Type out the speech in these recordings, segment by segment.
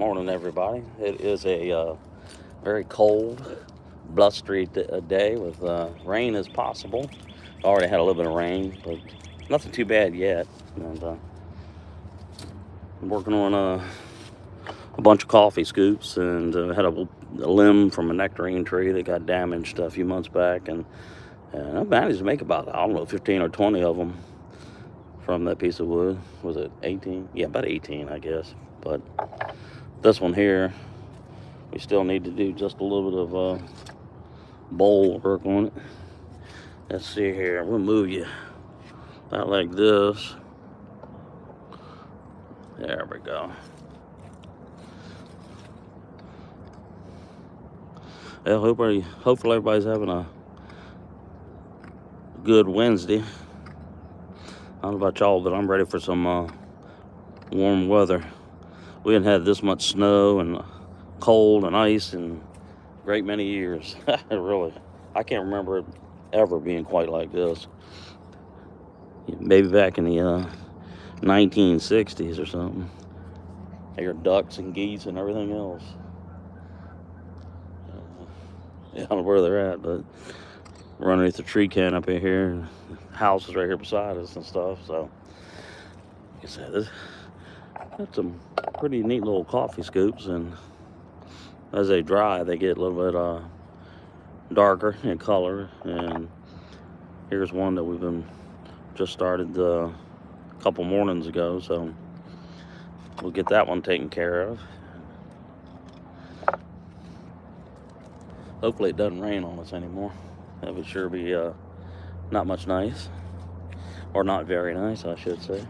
Morning, everybody. It is a very cold, blustery day with rain as possible. Already had a little bit of rain, but nothing too bad yet. And I'm working on a bunch of coffee scoops, and had a limb from a nectarine tree that got damaged a few months back, and I managed to make about, I don't know, 15 or 20 of them from that piece of wood. Was it 18? Yeah, about 18, I guess. But this one here, we still need to do just a little bit of bowl work on it. Let's see here. We'll move you about like this. There we go. Well, hopefully everybody's having a good Wednesday. I don't know about y'all, but I'm ready for some warm weather. We haven't had this much snow and cold and ice in a great many years. Really, I can't remember it ever being quite like this. Maybe back in the 1960s or something. I hear ducks and geese and everything else. Yeah, I don't know where they're at, but we're underneath the tree canopy here. And the house is right here beside us and stuff. So, like I said, that's some pretty neat little coffee scoops, and as they dry, they get a little bit darker in color. And here's one that we've been just started a couple mornings ago, so we'll get that one taken care of. Hopefully it doesn't rain on us anymore. That would sure be not much nice, or not very nice, I should say.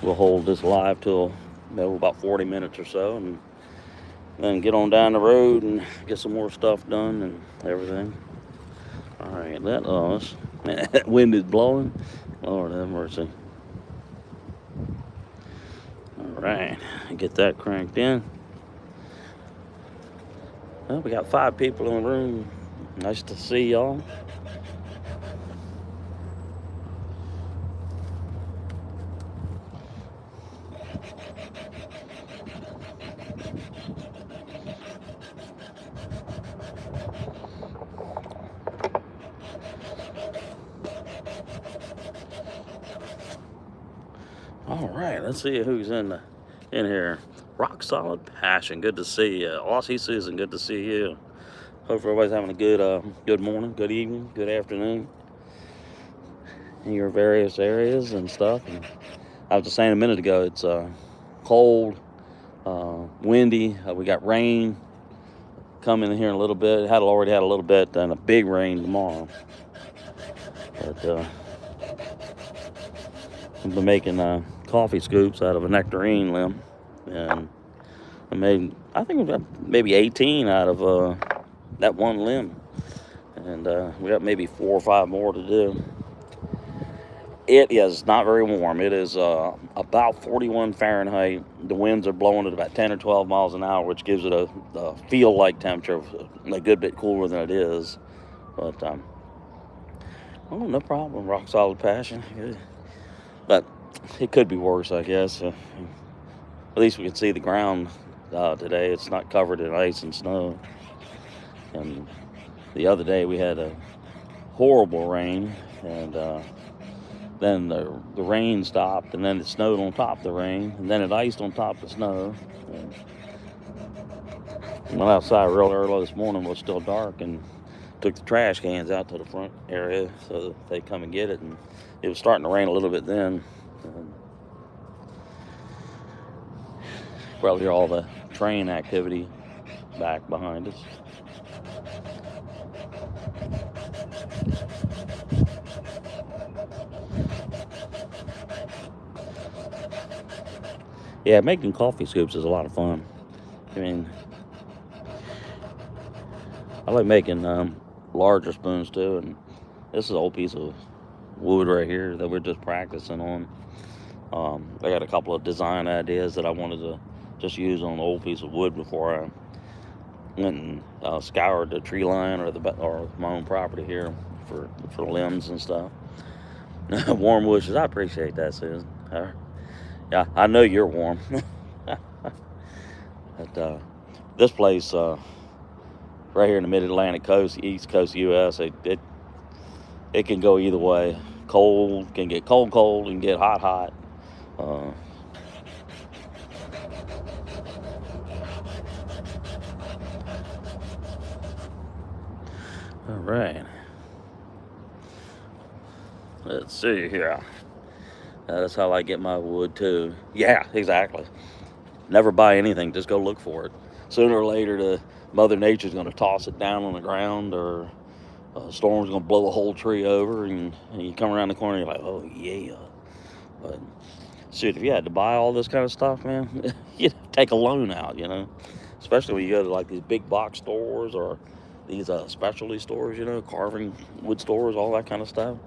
We'll hold this live till about 40 minutes or so, and then get on down the road and get some more stuff done and everything. All right, let us. That wind is blowing. Lord have mercy. All right, get that cranked in. Well, we got 5 people in the room. Nice to see y'all. All right, let's see who's in here. Rock Solid Passion, good to see you. Aussie Susan, good to see you. Hope everybody's having a good morning, good evening, good afternoon in your various areas and stuff. And I was just saying a minute ago, it's cold, windy. We got rain coming in here in a little bit. It had already had a little bit, and a big rain tomorrow. But I've been making coffee scoops out of a nectarine limb, and I made, I think we got maybe 18 out of that one limb, and we got maybe 4 or 5 more to do. It is not very warm. It is about 41 Fahrenheit. The winds are blowing at about 10 or 12 miles an hour, which gives it a feel-like temperature of a good bit cooler than it is. But oh, no problem. Rock Solid Passion. But it could be worse, I guess. At least we can see the ground today. It's not covered in ice and snow. And the other day we had a horrible rain, and then the rain stopped, and then it snowed on top of the rain, and then it iced on top of the snow. And went outside real early this morning. It was still dark, and took the trash cans out to the front area so that they come and get it. And it was starting to rain a little bit then. Probably hear all the train activity back behind us. Yeah, making coffee scoops is a lot of fun. I mean, I like making larger spoons too, and this is an old piece of wood right here that we're just practicing on. I got a couple of design ideas that I wanted to just use on an old piece of wood before I went and scoured the tree line or my own property here for limbs and stuff. Warm wishes. I appreciate that, Susan. Yeah, I know you're warm. But this place, right here in the Mid-Atlantic coast, East Coast U.S., it can go either way. Cold can get cold, and get hot. Uh, all right. Let's see here. That's how I get my wood too. Yeah, exactly. Never buy anything. Just go look for it. Sooner or later, the Mother Nature's going to toss it down on the ground, or a storm's going to blow the whole tree over, and you come around the corner, you're like, oh yeah. But shoot, if you had to buy all this kind of stuff, man, you'd take a loan out, you know. Especially when you go to like these big box stores or these specialty stores, you know, carving wood stores, all that kind of stuff.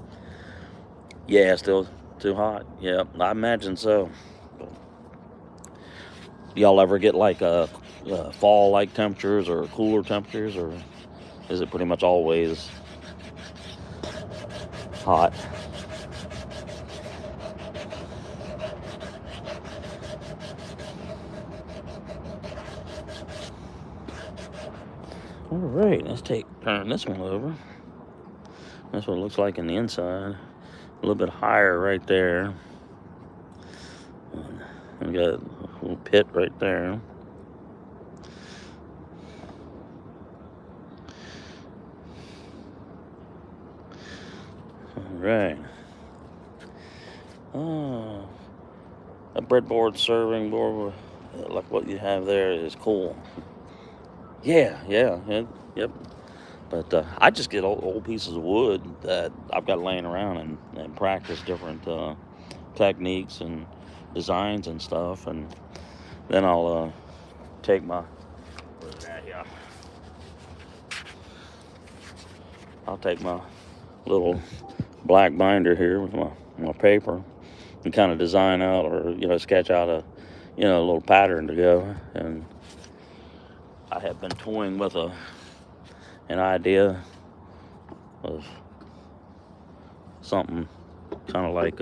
Yeah, still too hot. Yeah, I imagine so. But y'all ever get like fall-like temperatures or cooler temperatures, or is it pretty much always hot? All right, let's turn this one over. That's what it looks like in the inside. A little bit higher right there. We got a little pit right there. All right. Oh, a breadboard serving board, like what you have there, is cool. Yeah, yep. But I just get old pieces of wood that I've got laying around and practice different techniques and designs and stuff, and then I'll take my I'll take my little black binder here with my paper and kind of design out, or sketch out a little pattern to go. And I have been toying with an idea of something kind of like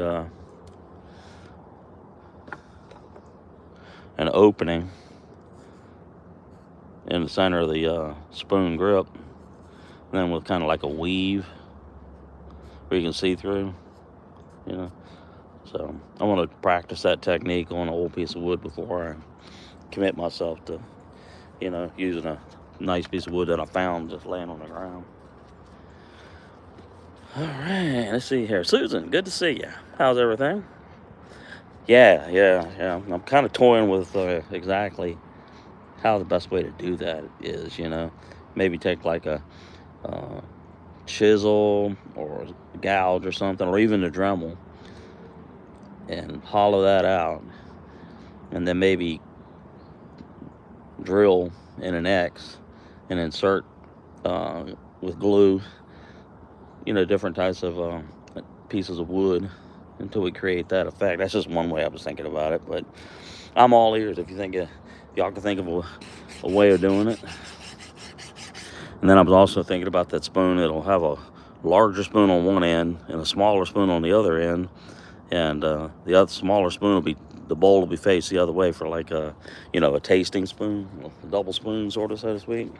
an opening in the center of the spoon grip, and then with kind of like a weave where you can see through, So I want to practice that technique on an old piece of wood before I commit myself to, using a nice piece of wood that I found just laying on the ground. All right, let's see here. Susan, good to see you. How's everything? Yeah. I'm kind of toying with exactly how the best way to do that is, Maybe take like a chisel or a gouge or something, or even a Dremel, and hollow that out, and then maybe drill in an X and insert with glue, different types of pieces of wood until we create that effect. That's just one way I was thinking about it, but I'm all ears if y'all can think of a way of doing it. And then I was also thinking about that spoon. It'll have a larger spoon on one end and a smaller spoon on the other end, and the other smaller spoon the bowl will be faced the other way for like a tasting spoon, a double spoon sort of, so to speak.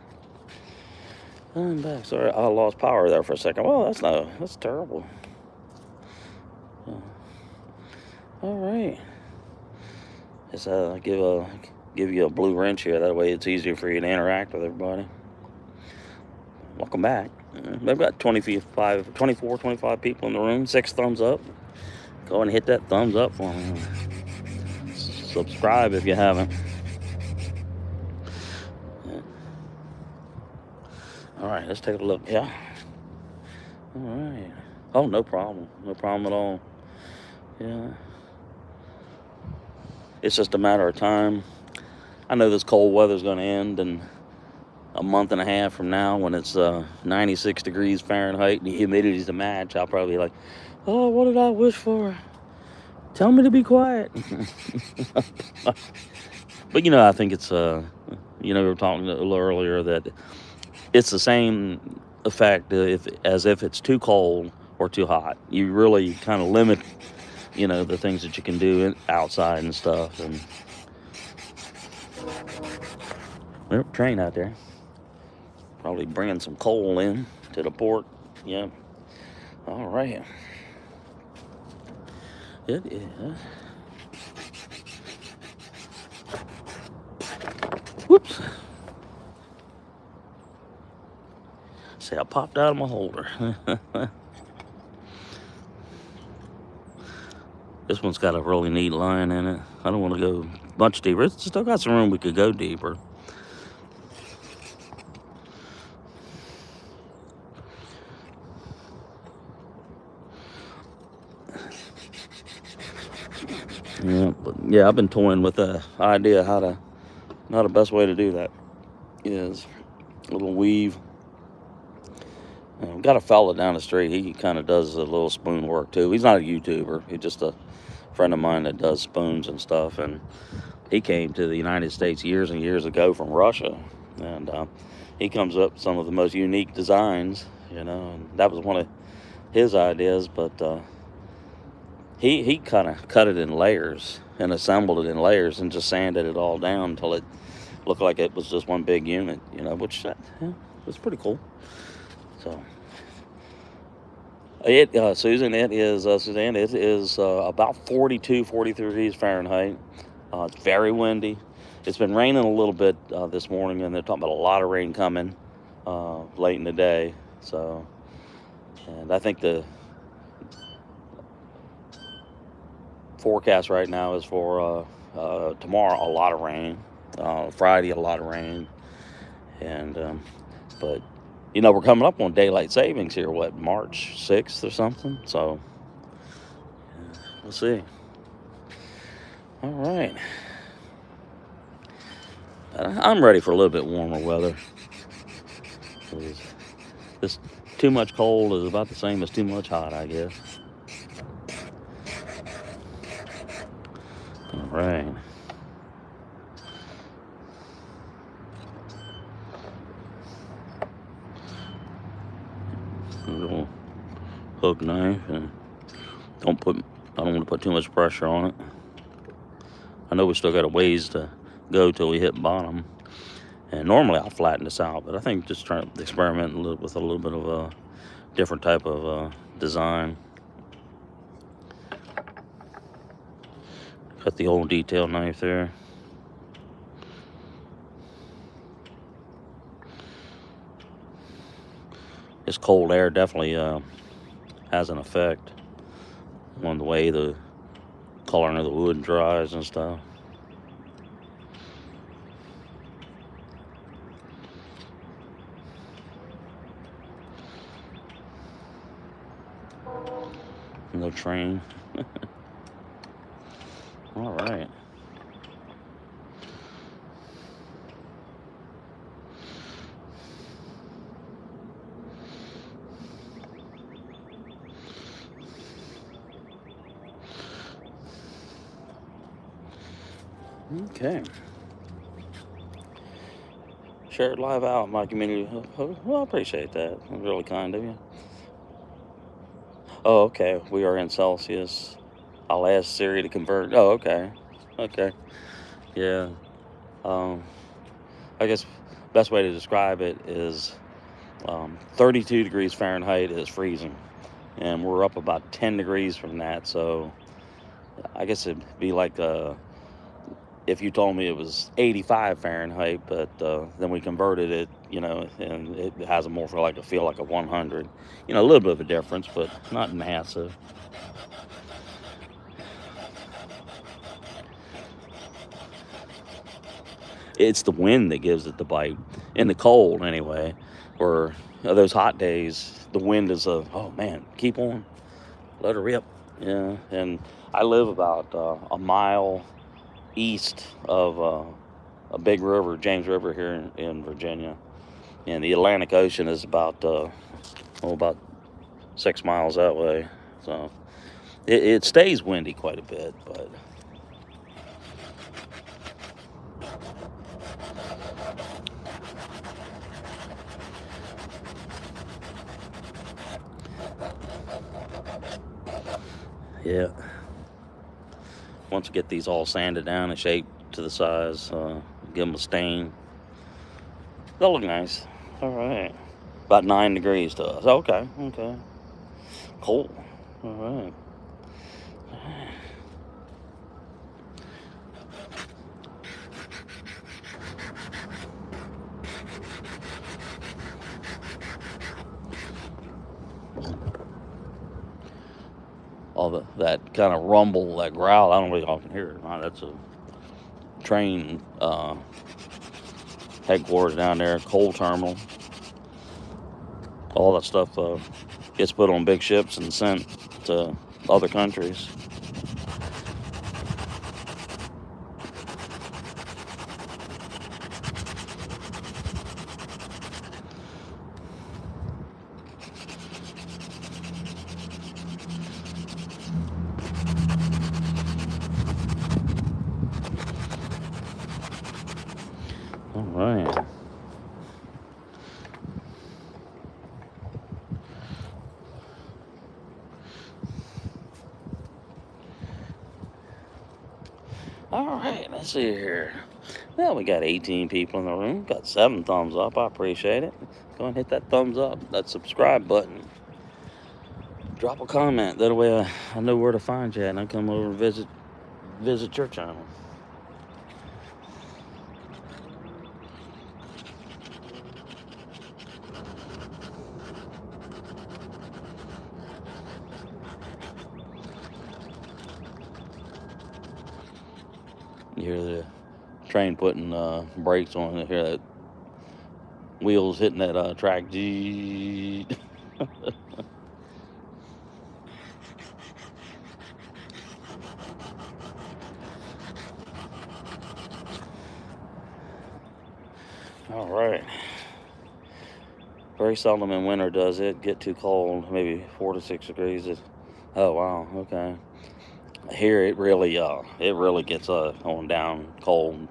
I'm back. Sorry, I lost power there for a second. Well, that's terrible. All right. Just give you a blue wrench here. That way it's easier for you to interact with everybody. Welcome back. We've got 24, 25 people in the room. 6 thumbs up. Go and hit that thumbs up for me. Subscribe if you haven't. Yeah. All right, let's take a look. Yeah. All right. Oh, no problem. No problem at all. Yeah. It's just a matter of time. I know this cold weather's going to end in a month and a half from now, when it's 96 degrees Fahrenheit and the humidity's to match. I'll probably be like, oh, what did I wish for? Tell me to be quiet. But I think it's You know, we were talking a little earlier that it's the same effect as if it's too cold or too hot. You really kind of limit, you know, the things that you can do outside and stuff. And there's a train out there, probably bringing some coal in to the port. Yep. All right. It is. Whoops. See, I popped out of my holder. This one's got a really neat line in it. I don't want to go much deeper. It's still got some room we could go deeper. Yeah, but yeah, I've been toying with the idea how the best way to do that is a little weave. We've got a fella down the street. He kind of does a little spoon work too. He's not a YouTuber. He's just a friend of mine that does spoons and stuff. And he came to the United States years and years ago from Russia. And he comes up with some of the most unique designs, you know. And that was one of his ideas. But he kind of cut it in layers and assembled it in layers and just sanded it all down until it looked like it was just one big unit, you know, which was pretty cool. So Susan, it is about 42, 43 degrees Fahrenheit. It's very windy. It's been raining a little bit this morning, and they're talking about a lot of rain coming late in the day. So, and I think the forecast right now is for tomorrow a lot of rain, Friday a lot of rain, and but you know, we're coming up on daylight savings here, what, March 6th or something? So, we'll see. All right. I'm ready for a little bit warmer weather. This too much cold is about the same as too much hot, I guess. All right. A little hook knife, and I don't want to put too much pressure on it. I know we still got a ways to go till we hit bottom, and normally I'll flatten this out, but I think just trying to experiment with a little bit of a different type of design. Got the old detail knife there. This cold air definitely has an effect on the way the coloring of the wood dries and stuff. No train. All right. Okay. Share it live out in my community. Well, I appreciate that. That's really kind of you. Oh, okay. We are in Celsius. I'll ask Siri to convert. Oh, okay. Okay. Yeah. I guess best way to describe it is 32 degrees Fahrenheit is freezing, and we're up about 10 degrees from that. So I guess it'd be like if you told me it was 85 Fahrenheit, but then we converted it, you know, and it has a more feel like a 100. You know, a little bit of a difference, but not massive. It's the wind that gives it the bite. In the cold, anyway, or those hot days, the wind is oh man, keep on, let her rip. Yeah, and I live about a mile east of a big river, James River here in Virginia, and the Atlantic Ocean is about about 6 miles that way. So it stays windy quite a bit, but Yeah. Once we get these all sanded down and shaped to the size, give them a stain, they'll look nice. All right. About 9 degrees to us. Okay. Okay. Cool. All right. All that kind of rumble, that growl, I don't know if y'all can hear it or not. That's a train headquarters down there, coal terminal. All that stuff gets put on big ships and sent to other countries. All right. All right, let's see here. Well, we got 18 people in the room. Got 7 thumbs up. I appreciate it. Go and hit that thumbs up, that subscribe button. Drop a comment. That way I know where to find you and I come over and visit your channel. You hear the train putting brakes on. You hear that wheels hitting that track. Gee. All right. Very seldom in winter does it get too cold. Maybe 4 to 6 degrees. Oh wow. Okay. Here it really gets on down cold.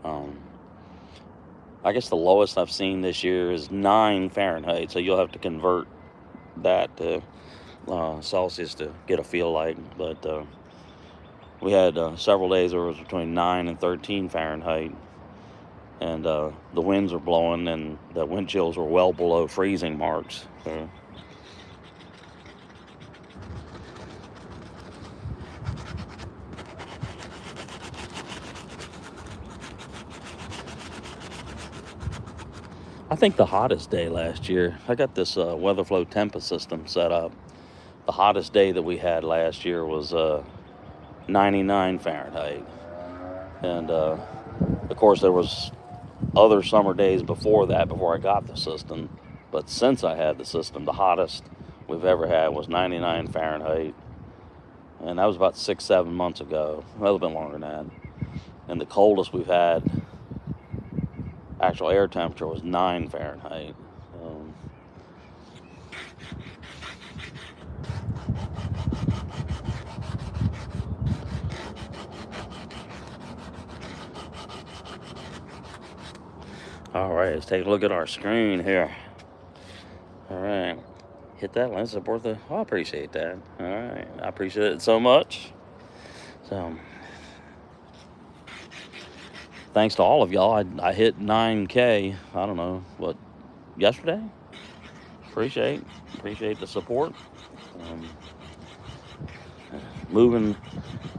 I guess the lowest I've seen this year is 9 Fahrenheit, so you'll have to convert that to Celsius to get a feel like. But we had several days where it was between 9 and 13 Fahrenheit, and the winds were blowing, and the wind chills were well below freezing marks. So. I think the hottest day last year, I got this WeatherFlow Tempest system set up. The hottest day that we had last year was 99 Fahrenheit. And of course there was other summer days before that, before I got the system. But since I had the system, the hottest we've ever had was 99 Fahrenheit. And that was about 6-7 months ago. Well, it's been longer than that. And the coldest we've had, actual air temperature, was 9 Fahrenheit. All right, let's take a look at our screen here. All right, hit that. Let's support the. I appreciate that. All right, I appreciate it so much. So, thanks to all of y'all. I hit 9K. I don't know what, yesterday. Appreciate the support. Moving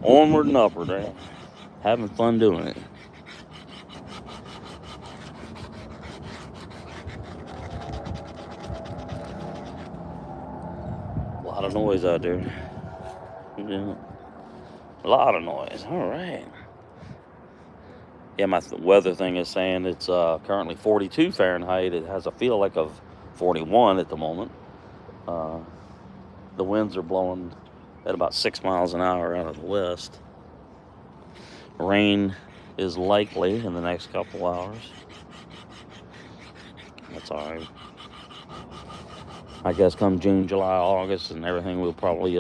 onward and upward, right? Having fun doing it. A lot of noise out there. Yeah. A lot of noise. All right. Yeah, my weather thing is saying it's currently 42 Fahrenheit. It has a feel like of 41 at the moment. The winds are blowing at about 6 miles an hour out of the west. Rain is likely in the next couple hours. That's all right. I guess come June, July, August, and everything, we'll probably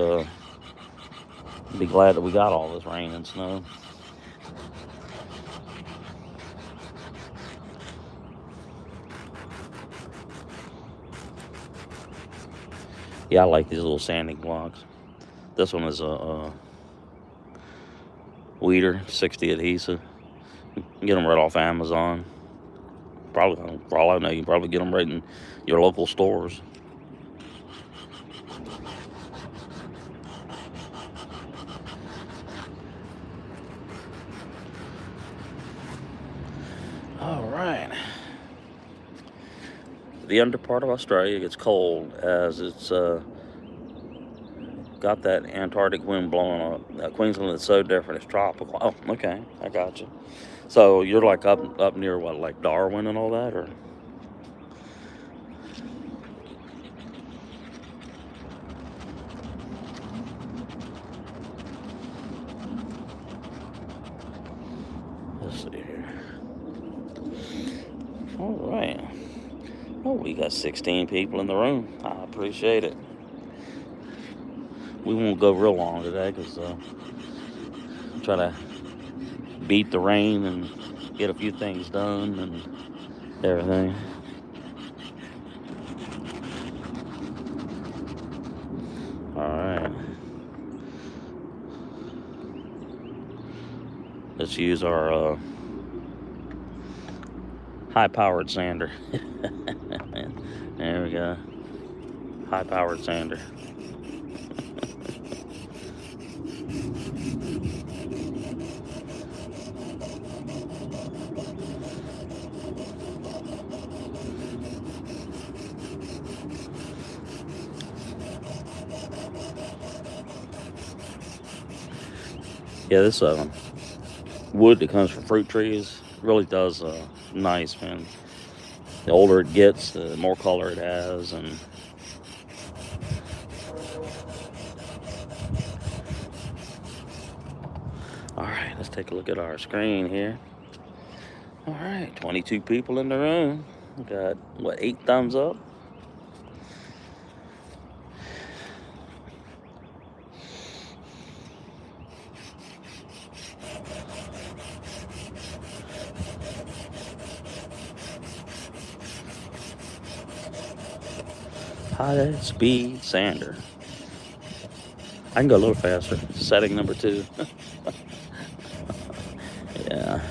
be glad that we got all this rain and snow. Yeah, I like these little sanding blocks. This one is a weeder, 60 adhesive. You can get them right off Amazon. Probably, for all I know, you can probably get them right in your local stores. All right. The under part of Australia gets cold as it's got that Antarctic wind blowing up. Queensland is so different. It's tropical. Oh, okay. I got you. So you're like up near what, like Darwin and all that, or? Let's see here. All right. Oh, we got 16 people in the room. I appreciate it. We won't go real long today because try to beat the rain and get a few things done and everything. All right. Let's use our high-powered sander. There we go. High-powered sander. Yeah, this wood that comes from fruit trees really does nice, man. The older it gets, the more color it has, and all right, let's take a look at our screen here. All right, 22 people in the room. We got what, 8 thumbs up? High speed sander. I can go a little faster. Setting number 2. Yeah.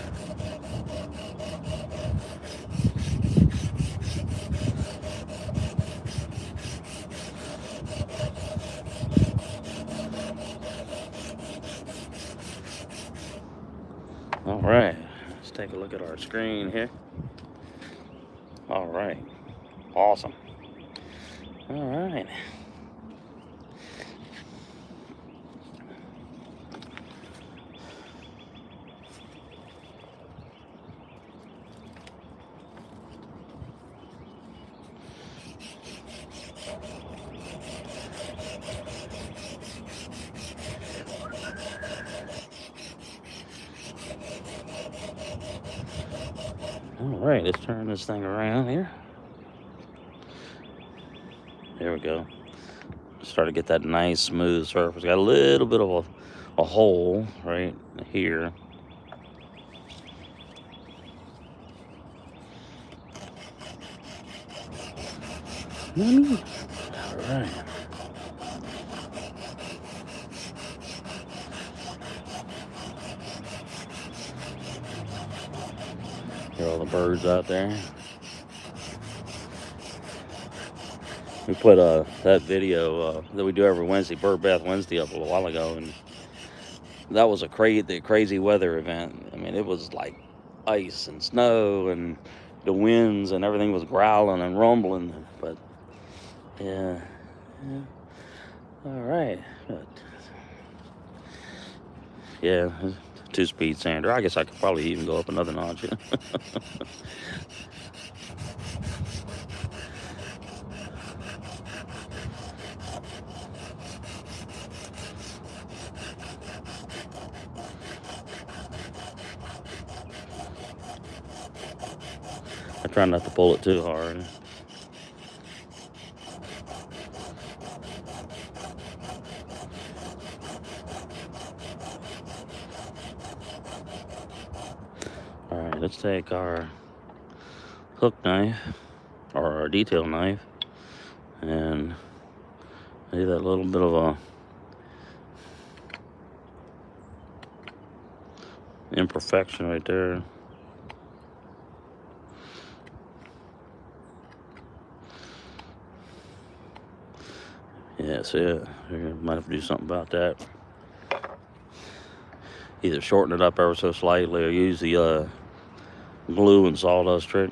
All right. Let's take a look at our screen here. All right. Awesome. All right. All right, let's turn this thing around here. There we go. Start to get that nice smooth surface. Got a little bit of a hole right here. All right. Hear all the birds out there. We put that video that we do every Wednesday, Bird Bath Wednesday, up a little while ago, and that was the crazy weather event. I mean, it was like ice and snow, and the winds and everything was growling and rumbling. But yeah. All right. But, yeah, 2-speed sander. I guess I could probably even go up another notch. I try not to pull it too hard. All right, let's take our hook knife or our detail knife and do that little bit of a imperfection right there. Yeah, see it. We might have to do something about that. Either shorten it up ever so slightly or use the glue and sawdust trick.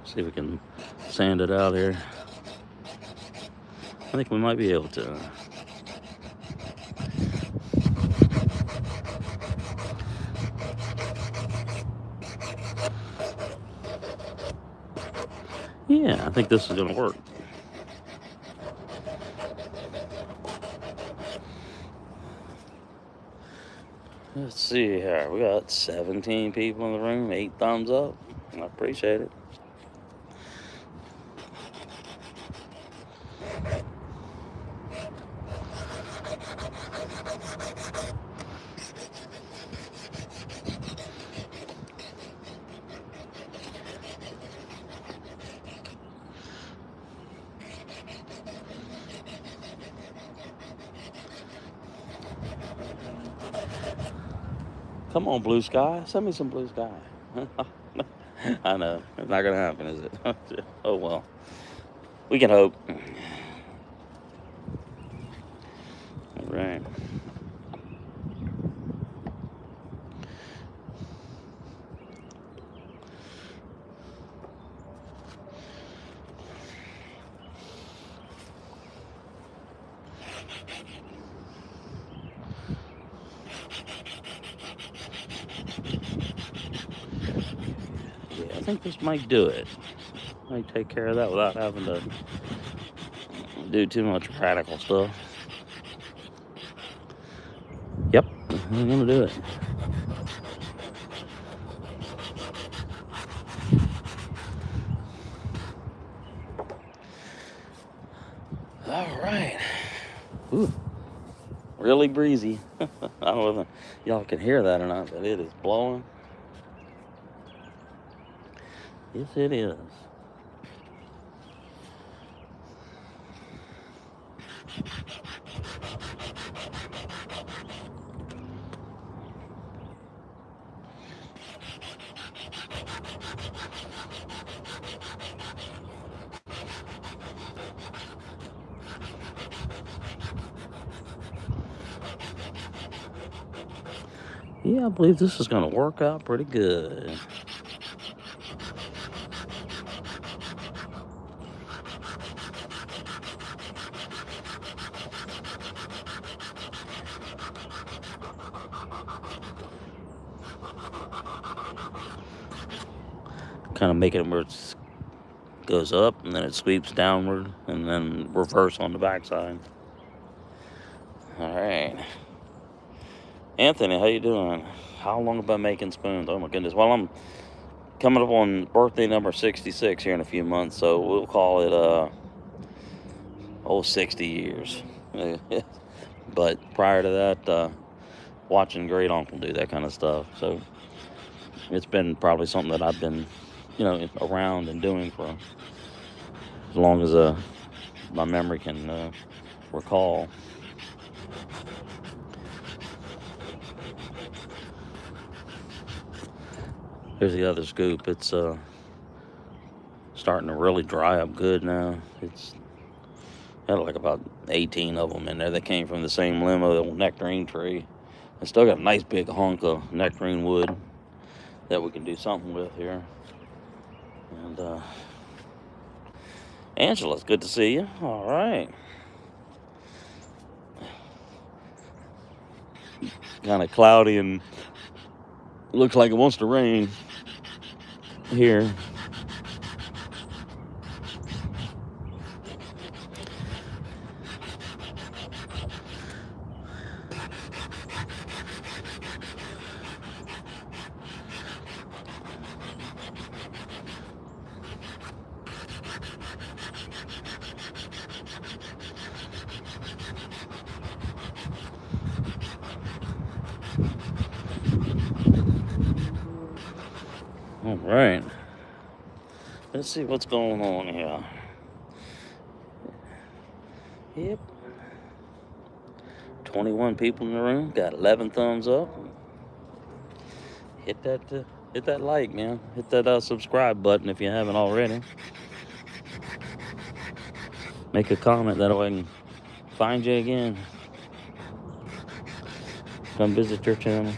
See if we can sand it out here. I think we might be able to. Yeah, I think this is gonna work. Let's see here. We got 17 people in the room, 8 thumbs up. I appreciate it. Come on, blue sky. Send me some blue sky. I know. It's not going to happen, is it? Oh, well. We can hope. All right. Yeah, I think this might do it. Might take care of that without having to do too much radical stuff. Yep, I'm gonna do it. All right. Ooh, really breezy. I don't know if y'all can hear that or not, but it is blowing. Yes, it is. Yeah, I believe this is gonna work out pretty good. Kind of making it where it goes up and then it sweeps downward and then reverse on the backside. All right. Anthony, how you doing? How long have I been making spoons? Oh my goodness. Well, I'm coming up on birthday number 66 here in a few months, so we'll call it 60 years. But prior to that, watching great uncle do that kind of stuff. So it's been probably something that I've been, around and doing for as long as my memory can recall. Here's the other scoop. It's starting to really dry up good now. It's had like about 18 of them in there. They came from the same limb of the old nectarine tree. I still got a nice big hunk of nectarine wood that we can do something with here. And Angela, it's good to see you. All right. Kind of cloudy and looks like it wants to rain here. All right. Let's see what's going on here. Yep. 21 people in the room. Got 11 thumbs up. Hit that like, man. Hit that subscribe button if you haven't already. Make a comment, that way I can find you again. Come visit your channel.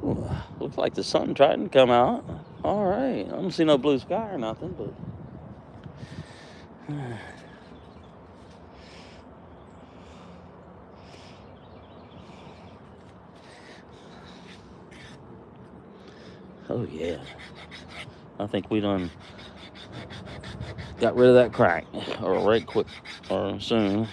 Ooh, looks like the sun tried to come out. All right. I don't see no blue sky or nothing, but oh yeah. I think we done got rid of that crack, or right quick, or soon.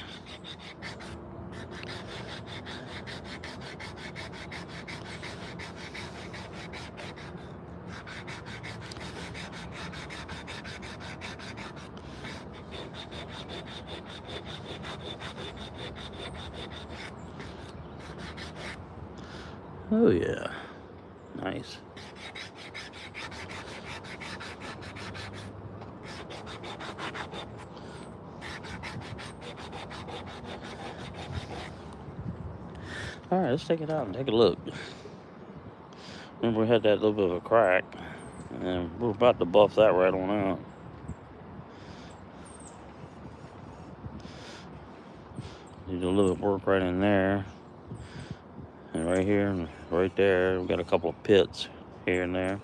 Oh yeah, nice. All right, let's take it out and take a look. Remember, we had that little bit of a crack, and we're about to buff that right on out. Need a little bit of work right in there, and right here, and right there. We've got a couple of pits here and there.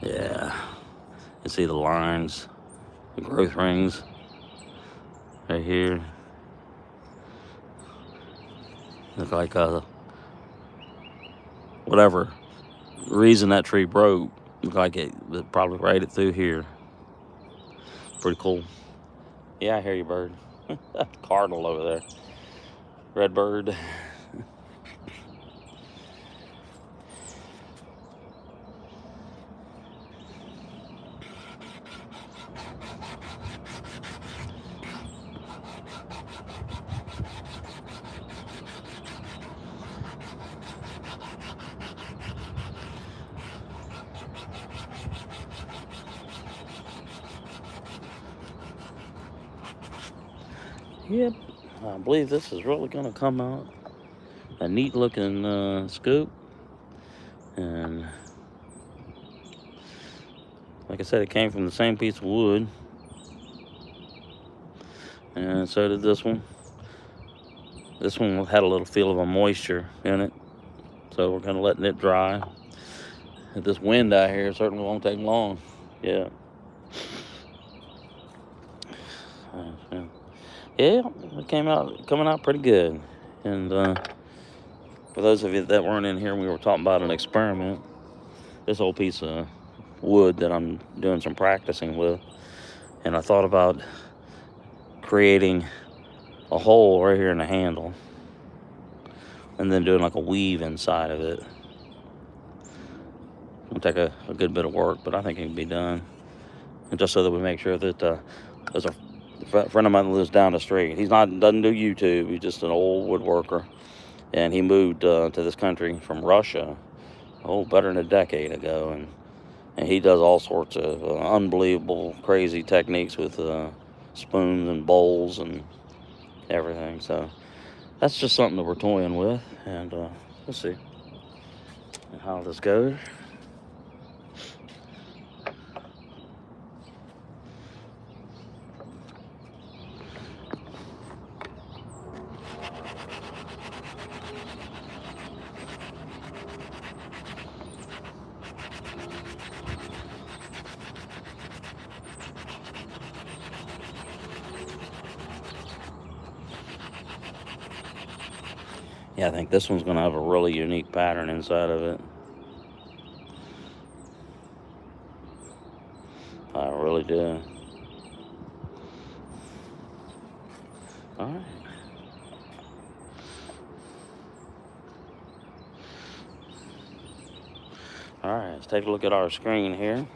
Yeah, you see the lines, the growth rings right here. Look like whatever reason that tree broke, look like it probably right through here. Pretty cool. Yeah, I hear you, bird. Cardinal over there. Red bird. Yep, I believe this is really gonna come out a neat looking scoop. And like I said, it came from the same piece of wood, and so did this one. This one had a little feel of a moisture in it, so we're kind of letting it dry. This wind out here certainly won't take long. Yeah. Yeah, it coming out pretty good. And for those of you that weren't in here, we were talking about an experiment. This old piece of wood that I'm doing some practicing with, and I thought about creating a hole right here in the handle, and then doing like a weave inside of it. It'll take a good bit of work, but I think it can be done. And just so that we make sure that there's a friend of mine that lives down the street. Doesn't do YouTube. He's just an old woodworker, and he moved to this country from Russia, better than a decade ago, and he does all sorts of unbelievable, crazy techniques with spoons and bowls and everything. So that's just something that we're toying with, and we'll see how this goes. Yeah, I think this one's going to have a really unique pattern inside of it. I really do. All right. All right, let's take a look at our screen here.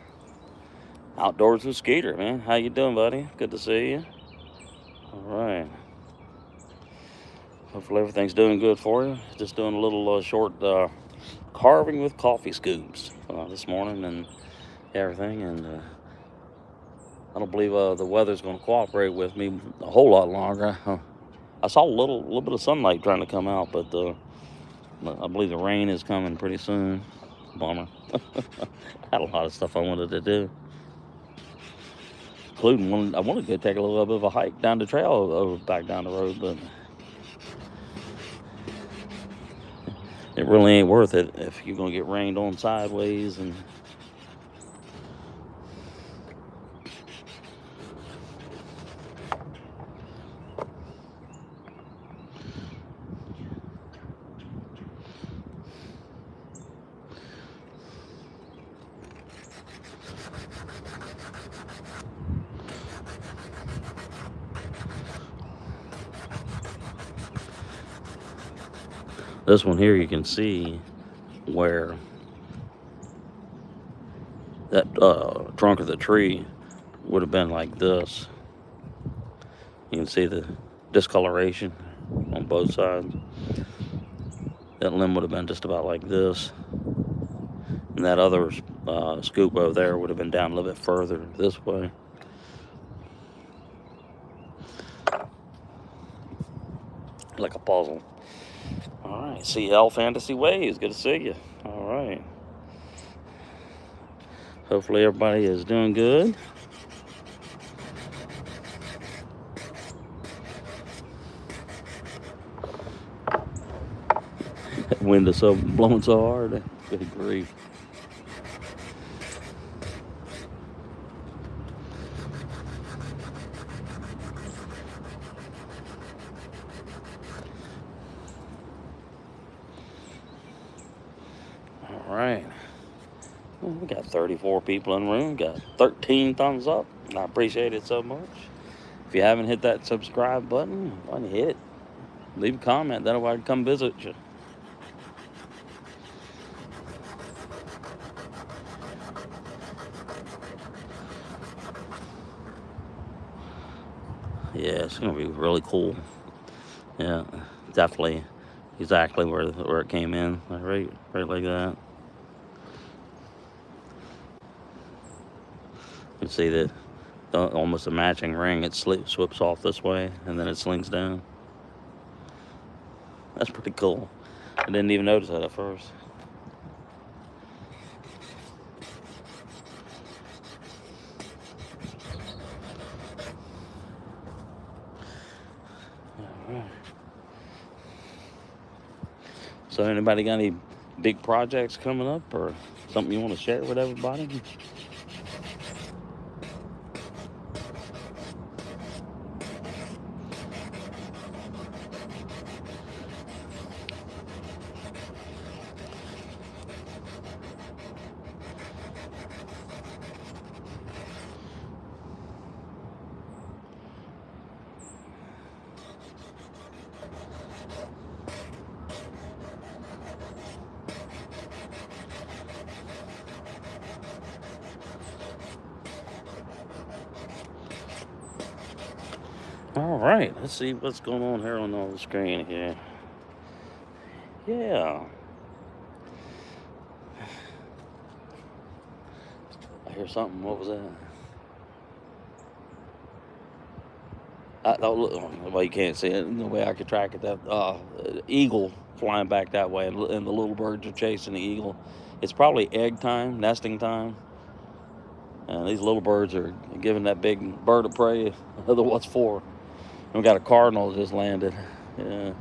Outdoors with Skeeter, man. How you doing, buddy? Good to see you. All right. Hopefully everything's doing good for you. Just doing a little short carving with coffee scoops this morning and everything. And I don't believe the weather's going to cooperate with me a whole lot longer. I saw a little bit of sunlight trying to come out, but I believe the rain is coming pretty soon. Bummer. Had a lot of stuff I wanted to do, including I wanted to take a little bit of a hike down the trail over back down the road, but it really ain't worth it if you're gonna get rained on sideways. And this one here, you can see where that trunk of the tree would have been like this. You can see the discoloration on both sides. That limb would have been just about like this, and that other scoop over there would have been down a little bit further this way. Like a puzzle. All right, CL Fantasy Waves, good to see you. All right. Hopefully everybody is doing good. That wind is so blowing so hard. Good grief. All right. Well, we got 34 people in the room. Got 13 thumbs up. I appreciate it so much. If you haven't hit that subscribe button, why don't you hit it? Leave a comment. That way I can come visit you. Yeah, it's gonna be really cool. Yeah, definitely, exactly where it came in, right like that. You can see that almost a matching ring. It slips off this way, and then it slings down. That's pretty cool. I didn't even notice that at first. All right. So anybody got any big projects coming up or something you want to share with everybody? All right, let's see what's going on here on the screen here. Yeah. I hear something. What was that? Well, you can't see it. The way I could track it, that eagle flying back that way, and the little birds are chasing the eagle. It's probably egg time, nesting time. And these little birds are giving that big bird of prey what's for. And we got a cardinal that just landed. Yeah.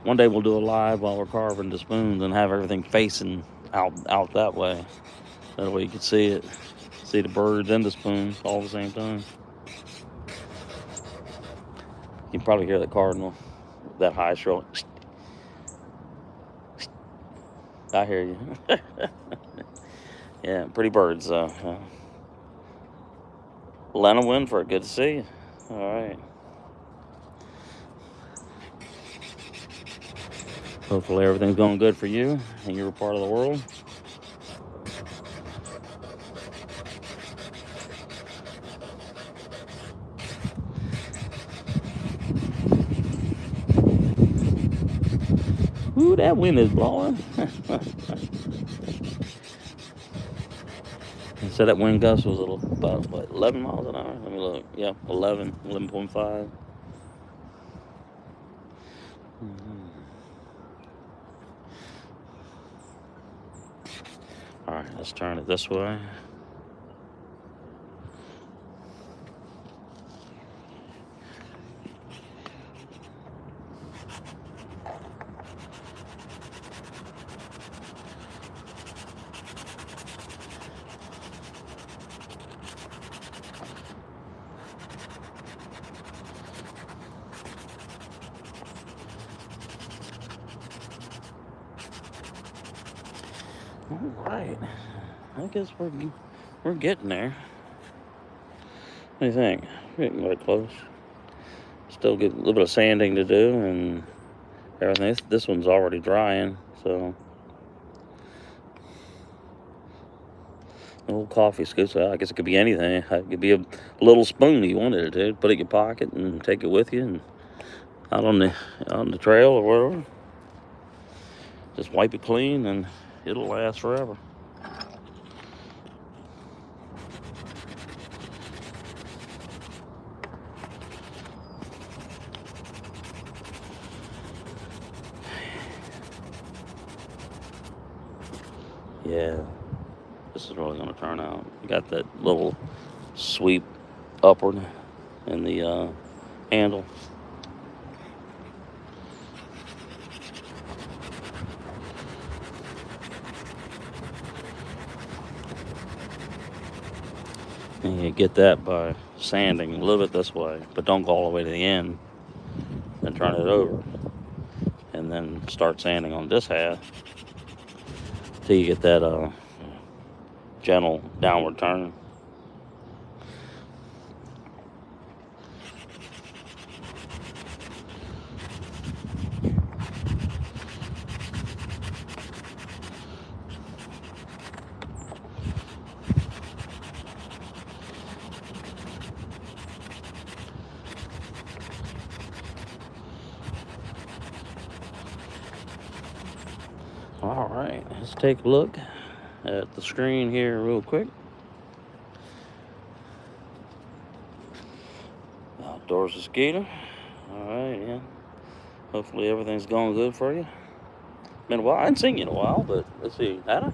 One day we'll do a live while we're carving the spoons and have everything facing out that way. That way you can see it, see the birds and the spoons all at the same time. You can probably hear the cardinal, that high shrill. I hear you. Yeah, pretty birds, though. Lena Winford, good to see you. All right. Hopefully everything's going good for you in your part of the world. Ooh, that wind is blowing. So that wind gust was about, what, 11 miles an hour? Let me look. Yeah, 11.5. All right, let's turn it this way. All right, I guess we're getting there. What do you think? We're getting very close. Still get a little bit of sanding to do and everything. This one's already drying, so a little coffee scoop. So I guess it could be anything. It could be a little spoon you wanted it to. Put it in your pocket and take it with you and out on the trail or wherever. Just wipe it clean and it'll last forever. Yeah, this is really going to turn out. You got that little sweep upward in the handle. And you get that by sanding a little bit this way, but don't go all the way to the end. Then turn it over, and then start sanding on this half till you get that gentle downward turn. All right, let's take a look at the screen here real quick. Outdoors with Skeeter. All right, yeah. Hopefully everything's going good for you. Been a while. I hadn't seen you in a while, but let's see. Had I?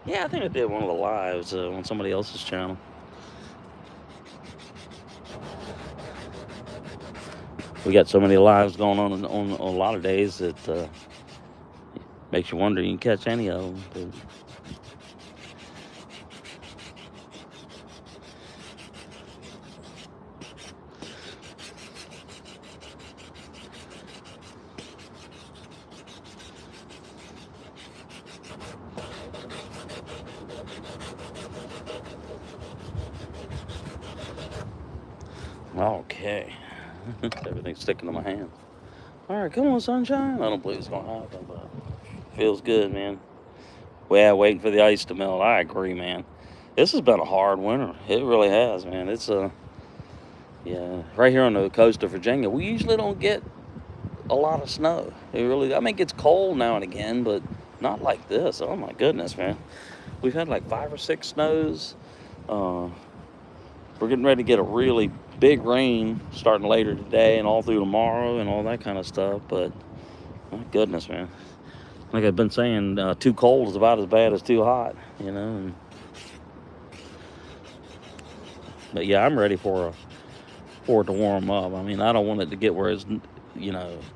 Yeah, I think I did one of the lives on somebody else's channel. We got so many lives going on a lot of days that makes you wonder you can catch any of them. But okay. Everything's sticking to my hand. All right, come on, sunshine. I don't believe it's going to happen, but feels good, man. Yeah, waiting for the ice to melt. I agree, man. This has been a hard winter. It really has, man. It's yeah, right here on the coast of Virginia, we usually don't get a lot of snow. It really, I mean, it gets cold now and again, but not like this. Oh my goodness, man. We've had like 5 or 6 snows. We're getting ready to get a really big rain starting later today and all through tomorrow and all that kind of stuff. But my goodness, man. Like I've been saying, too cold is about as bad as too hot, you know. But yeah, I'm ready for it to warm up. I mean, I don't want it to get where it's,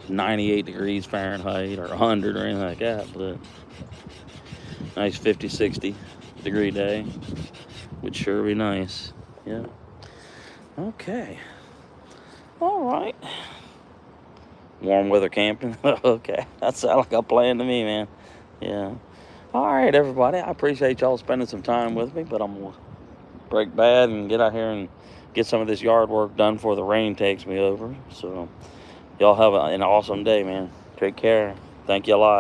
98 degrees Fahrenheit or 100 or anything like that. But nice 50, 60 degree day would sure be nice. Yeah. Okay. All right. Warm weather camping. Okay. That sounds like a plan to me, man. Yeah. All right, everybody. I appreciate y'all spending some time with me, but I'm going to break bad and get out here and get some of this yard work done before the rain takes me over. So y'all have an awesome day, man. Take care. Thank you a lot.